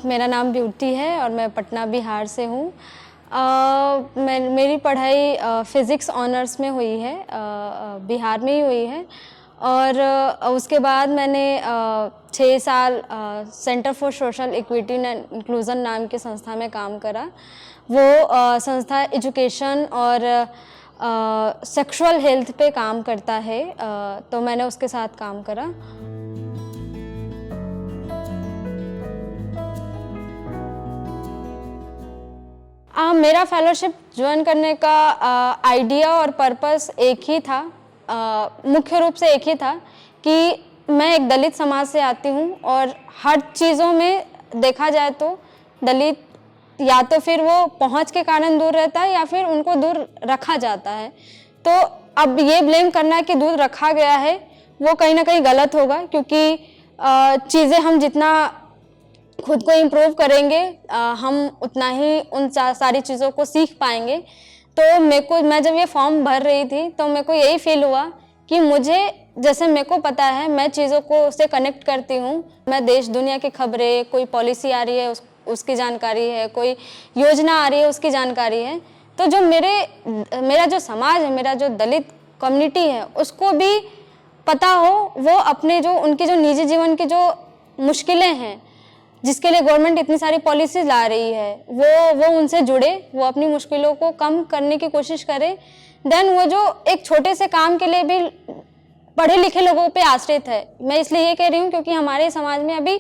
मेरा नाम ब्यूटी है और मैं पटना बिहार से हूँ। मेरी पढ़ाई फ़िज़िक्स ऑनर्स में हुई है, बिहार में ही हुई है। और उसके बाद मैंने 6 साल centre for social equity and inclusion नाम की संस्था में काम करा। वो संस्था एजुकेशन और सेक्सुअल हेल्थ पे काम करता है, तो मैंने उसके साथ काम करा। मेरा फेलोशिप ज्वाइन करने का आइडिया और पर्पस एक ही था, मुख्य रूप से एक ही था कि मैं एक दलित समाज से आती हूँ और हर चीज़ों में देखा जाए तो दलित या तो फिर वो पहुँच के कारण दूर रहता है या फिर उनको दूर रखा जाता है। तो अब ये ब्लेम करना कि दूर रखा गया है वो कहीं ना कहीं गलत होगा, क्योंकि चीज़ें हम जितना खुद को इम्प्रूव करेंगे हम उतना ही उन सारी चीज़ों को सीख पाएंगे। तो मैं जब ये फॉर्म भर रही थी तो मेरे को यही फील हुआ कि मुझे, जैसे मेरे को पता है, मैं चीज़ों को उससे कनेक्ट करती हूँ। मैं देश दुनिया की खबरें, कोई पॉलिसी आ रही है उसकी जानकारी है, कोई योजना आ रही है उसकी जानकारी है। तो जो मेरा जो समाज है, मेरा जो दलित कम्युनिटी है, उसको भी पता हो वो अपने जो उनकी जो निजी जीवन की जो मुश्किलें हैं जिसके लिए गवर्नमेंट इतनी सारी पॉलिसीज ला रही है, वो उनसे जुड़े, वो अपनी मुश्किलों को कम करने की कोशिश करे। देन वो जो एक छोटे से काम के लिए भी पढ़े लिखे लोगों पे आश्रित है। मैं इसलिए ये कह रही हूँ क्योंकि हमारे समाज में अभी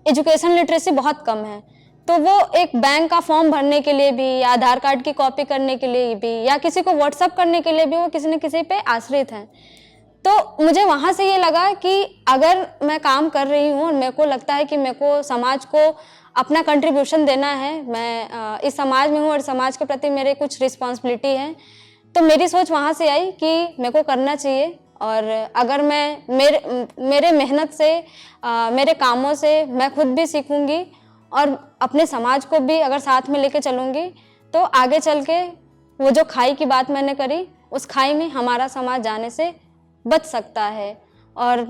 एजुकेशन लिटरेसी बहुत कम है। तो वो एक बैंक का फॉर्म भरने के लिए भी, या आधार कार्ड की कॉपी करने के लिए भी, या किसी को व्हाट्सअप करने के लिए भी वो किसी न किसी पे आश्रित हैं। तो मुझे वहाँ से ये लगा कि अगर मैं काम कर रही हूँ और मेरे को लगता है कि मेरे को समाज को अपना कंट्रीब्यूशन देना है, मैं इस समाज में हूँ और समाज के प्रति मेरे कुछ रिस्पॉन्सिबिलिटी है, तो मेरी सोच वहाँ से आई कि मेरे को करना चाहिए। और अगर मैं मेरे मेहनत से, मेरे कामों से मैं खुद भी सीखूँगी और अपने समाज को भी अगर साथ में लेके चलूँगी, तो आगे चल के वो जो खाई की बात मैंने करी, उस खाई में हमारा समाज जाने से बच सकता है। और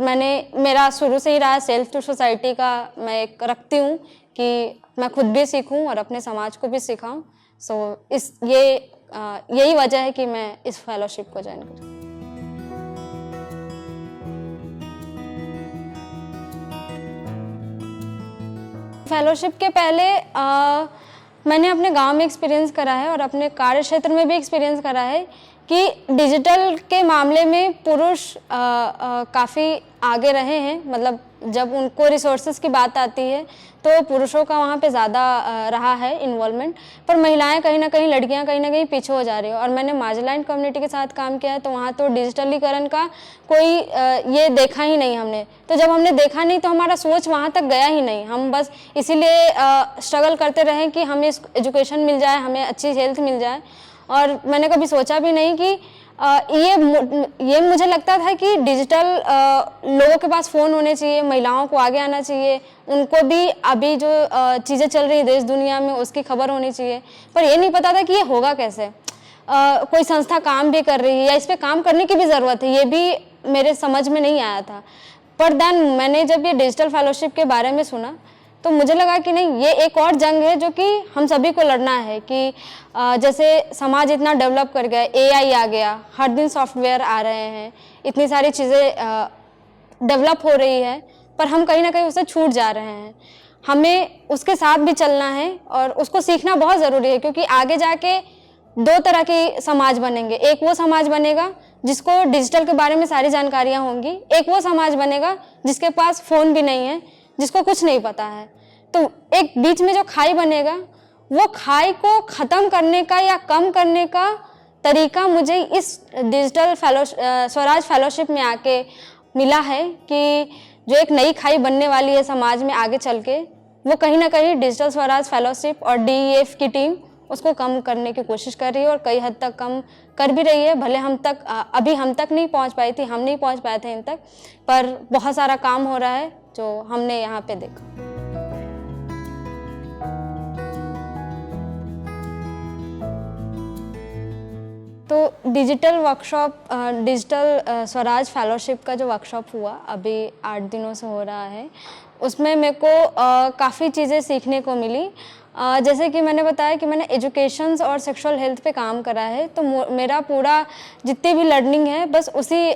मेरा शुरू से ही रहा सेल्फ टू सोसाइटी का, मैं एक रखती हूँ कि मैं खुद भी सीखूं और अपने समाज को भी सिखाऊं। यही वजह है कि मैं इस फेलोशिप को ज्वाइन करी। फेलोशिप के पहले मैंने अपने गांव में एक्सपीरियंस करा है और अपने कार्य क्षेत्र में भी एक्सपीरियंस करा है कि डिजिटल के मामले में पुरुष काफ़ी आगे रहे हैं। मतलब जब उनको रिसोर्सेज की बात आती है तो पुरुषों का वहाँ पे ज़्यादा रहा है इन्वॉल्वमेंट, पर महिलाएं कहीं ना कहीं, लड़कियां कहीं ना कहीं पीछे हो जा रही है। और मैंने मार्जिनलाइज कम्युनिटी के साथ काम किया है, तो वहाँ तो डिजिटलीकरण का कोई ये देखा ही नहीं हमने। तो जब हमने देखा नहीं तो हमारा सोच वहाँ तक गया ही नहीं। हम बस इसीलिए स्ट्रगल करते रहे कि हमें एजुकेशन मिल जाए, हमें अच्छी हेल्थ मिल जाए। और मैंने कभी सोचा भी नहीं कि ये मुझे लगता था कि डिजिटल लोगों के पास फ़ोन होने चाहिए, महिलाओं को आगे आना चाहिए, उनको भी अभी जो चीज़ें चल रही है देश दुनिया में उसकी खबर होनी चाहिए। पर ये नहीं पता था कि ये होगा कैसे। कोई संस्था काम भी कर रही है या इस पर काम करने की भी ज़रूरत है, ये भी मेरे समझ में नहीं आया था। पर देन मैंने जब ये डिजिटल फेलोशिप के बारे में सुना तो मुझे लगा कि नहीं, ये एक और जंग है जो कि हम सभी को लड़ना है। कि जैसे समाज इतना डेवलप कर गया, एआई आ गया, हर दिन सॉफ्टवेयर आ रहे हैं, इतनी सारी चीज़ें डेवलप हो रही है, पर हम कहीं ना कहीं उससे छूट जा रहे हैं। हमें उसके साथ भी चलना है और उसको सीखना बहुत ज़रूरी है, क्योंकि आगे जाके 2 तरह के समाज बनेंगे। एक वो समाज बनेगा जिसको डिजिटल के बारे में सारी जानकारियाँ होंगी, एक वो समाज बनेगा जिसके पास फ़ोन भी नहीं है, जिसको कुछ नहीं पता है। तो एक बीच में जो खाई बनेगा, वो खाई को ख़त्म करने का या कम करने का तरीका मुझे इस डिजिटल स्वराज फेलोशिप में आके मिला है कि जो एक नई खाई बनने वाली है समाज में आगे चल के, वो कहीं ना कहीं डिजिटल स्वराज फेलोशिप और DEF की टीम उसको कम करने की कोशिश कर रही है और कई हद तक कम कर भी रही है। भले अभी हम तक नहीं पहुंच पाई थी, हम नहीं पहुंच पाए थे इन तक, पर बहुत सारा काम हो रहा है जो हमने यहाँ पे देखा। तो digital workshop, digital Swaraj fellowship का जो वर्कशॉप हुआ अभी 8 दिनों से हो रहा है, उसमें मेरे को काफ़ी चीज़ें सीखने को मिली। जैसे कि मैंने बताया कि मैंने एजुकेशंस और सेक्सुअल हेल्थ पे काम करा है, तो मेरा पूरा जितनी भी लर्निंग है बस उसी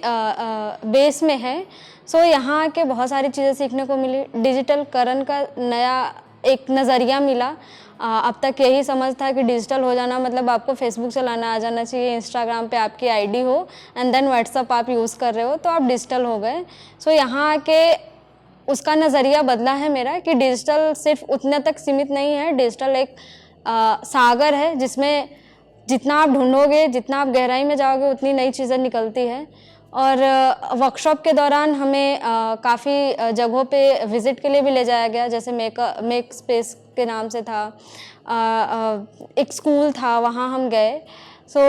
बेस में है। सो यहाँ के बहुत सारी चीज़ें सीखने को मिली। डिजिटलकरण का नया एक नज़रिया मिला। अब तक यही समझ था कि डिजिटल हो जाना मतलब आपको फेसबुक चलाना आ जाना चाहिए, इंस्टाग्राम पे आपकी आईडी हो एंड देन व्हाट्सअप आप यूज़ कर रहे हो तो आप डिजिटल हो गए। सो यहाँ आके उसका नज़रिया बदला है मेरा कि डिजिटल सिर्फ उतने तक सीमित नहीं है। डिजिटल एक सागर है जिसमें जितना आप ढूंढोगे, जितना आप गहराई में जाओगे, उतनी नई चीज़ें निकलती है। और वर्कशॉप के दौरान हमें काफ़ी जगहों पे विज़िट के लिए भी ले जाया गया, जैसे मेक स्पेस के नाम से था। एक स्कूल था, वहाँ हम गए। सो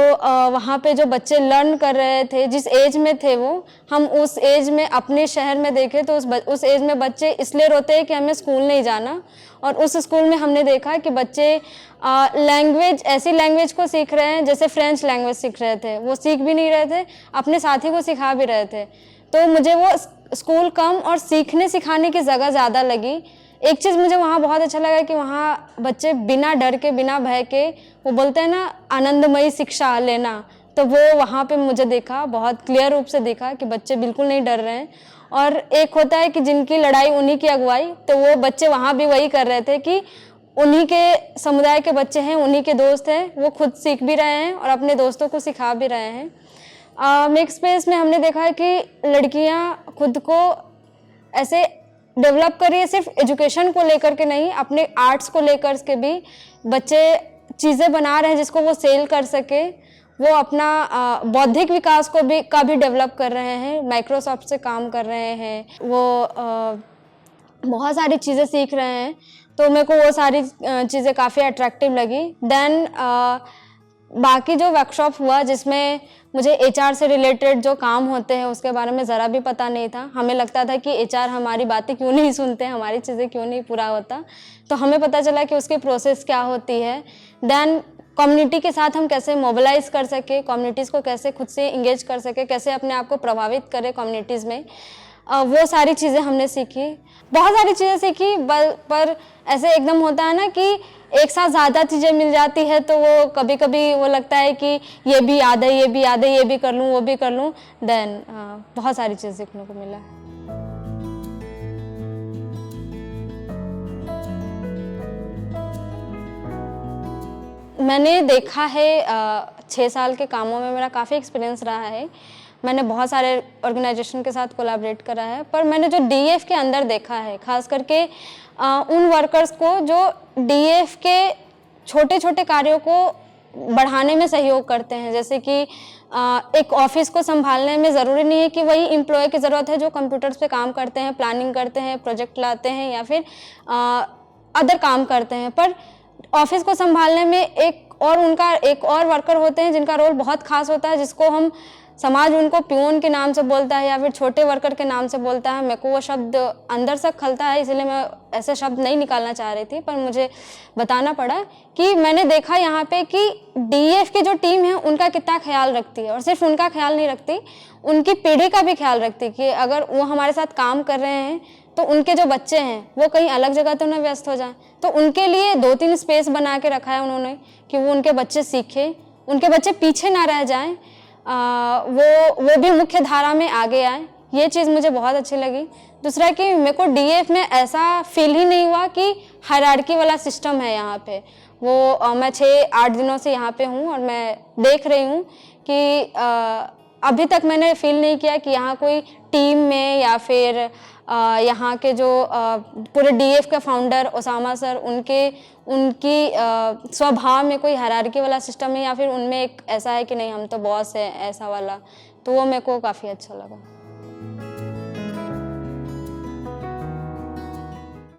वहाँ पे जो बच्चे लर्न कर रहे थे, जिस एज में थे वो, हम उस एज में अपने शहर में देखे तो उस एज में बच्चे इसलिए रोते हैं कि हमें स्कूल नहीं जाना। और उस स्कूल में हमने देखा कि बच्चे ऐसी लैंग्वेज को सीख रहे हैं जैसे फ्रेंच लैंग्वेज सीख रहे थे। वो सीख भी नहीं रहे थे, अपने साथी को सिखा भी रहे थे। तो मुझे वो स्कूल कम और सीखने सिखाने की जगह ज़्यादा लगी। एक चीज़ मुझे वहाँ बहुत अच्छा लगा कि वहाँ बच्चे बिना डर के, बिना भय के, वो बोलते हैं ना आनंदमयी शिक्षा लेना, तो वो वहाँ पे मुझे देखा, बहुत क्लियर रूप से देखा कि बच्चे बिल्कुल नहीं डर रहे हैं। और एक होता है कि जिनकी लड़ाई उन्हीं की अगुवाई, तो वो बच्चे वहाँ भी वही कर रहे थे कि उन्हीं के समुदाय के बच्चे हैं, उन्हीं के दोस्त हैं, वो खुद सीख भी रहे हैं और अपने दोस्तों को सिखा भी रहे हैं। मेक स्पेस में हमने देखा है कि लड़कियाँ खुद को ऐसे डेवलप कर रही है, सिर्फ एजुकेशन को लेकर के नहीं, अपने आर्ट्स को लेकर के भी बच्चे चीज़ें बना रहे हैं जिसको वो सेल कर सके। वो अपना बौद्धिक विकास का भी डेवलप कर रहे हैं, माइक्रोसॉफ्ट से काम कर रहे हैं, वो बहुत सारी चीज़ें सीख रहे हैं। तो मेरे को वो सारी चीज़ें काफ़ी अट्रैक्टिव लगी। देन बाकी जो वर्कशॉप हुआ जिसमें मुझे एचआर से रिलेटेड जो काम होते हैं उसके बारे में ज़रा भी पता नहीं था। हमें लगता था कि एचआर हमारी बातें क्यों नहीं सुनते, हमारी चीज़ें क्यों नहीं पूरा होता। तो हमें पता चला कि उसकी प्रोसेस क्या होती है। देन कम्युनिटी के साथ हम कैसे मोबिलाइज कर सके, कम्युनिटीज़ को कैसे खुद से इंगेज कर सके, कैसे अपने आप को प्रभावित करें कम्युनिटीज़ में, वो सारी चीज़ें हमने सीखी। बहुत सारी चीज़ें सीखी, पर ऐसे एकदम होता है ना कि एक साथ ज़्यादा चीज़ें मिल जाती है तो वो कभी कभी वो लगता है कि ये भी याद है, ये भी याद है, ये भी कर लूँ, वो भी कर लूँ। देन बहुत सारी चीज़ें सीखने को मिला। मैंने देखा है 6 साल के कामों में मेरा काफ़ी एक्सपीरियंस रहा है। मैंने बहुत सारे ऑर्गेनाइजेशन के साथ कोलैबोरेट करा है, पर मैंने जो डीएफ के अंदर देखा है, खास करके उन वर्कर्स को जो डीएफ के छोटे छोटे कार्यों को बढ़ाने में सहयोग करते हैं। जैसे कि एक ऑफिस को संभालने में ज़रूरी नहीं है कि वही एम्प्लॉय की ज़रूरत है जो कंप्यूटर्स पे काम करते हैं, प्लानिंग करते हैं, प्रोजेक्ट लाते हैं या फिर अदर काम करते हैं, पर ऑफिस को संभालने में एक और वर्कर होते हैं जिनका रोल बहुत खास होता है, जिसको हम समाज उनको पियून के नाम से बोलता है या फिर छोटे वर्कर के नाम से बोलता है। मेरे को वो शब्द अंदर से खलता है, इसलिए मैं ऐसे शब्द नहीं निकालना चाह रही थी, पर मुझे बताना पड़ा कि मैंने देखा यहाँ पे कि डीएफ की जो टीम है उनका कितना ख्याल रखती है, और सिर्फ उनका ख्याल नहीं रखती, उनकी पीढ़ी का भी ख्याल रखती है कि अगर वो हमारे साथ काम कर रहे हैं तो उनके जो बच्चे हैं वो कहीं अलग जगह तो न व्यस्त हो जाएं। तो उनके लिए 2-3 स्पेस बना के रखा है उन्होंने कि वो उनके बच्चे सीखें, उनके बच्चे पीछे ना रह जाएं, वो भी मुख्य धारा में आगे आए। ये चीज़ मुझे बहुत अच्छी लगी। दूसरा कि मेरे को डीएफ में ऐसा फील ही नहीं हुआ कि हायरार्की वाला सिस्टम है यहाँ पे। वो मैं 6-8 दिनों से यहाँ पे हूँ और मैं देख रही हूँ कि अभी तक मैंने फील नहीं किया कि यहाँ कोई टीम में या फिर यहाँ के जो पूरे डीएफ के फाउंडर ओसामा सर, उनकी स्वभाव में कोई हायरार्की वाला सिस्टम है या फिर उनमें एक ऐसा है कि नहीं हम तो बॉस है, ऐसा वाला। तो वो मेरे को काफ़ी अच्छा लगा।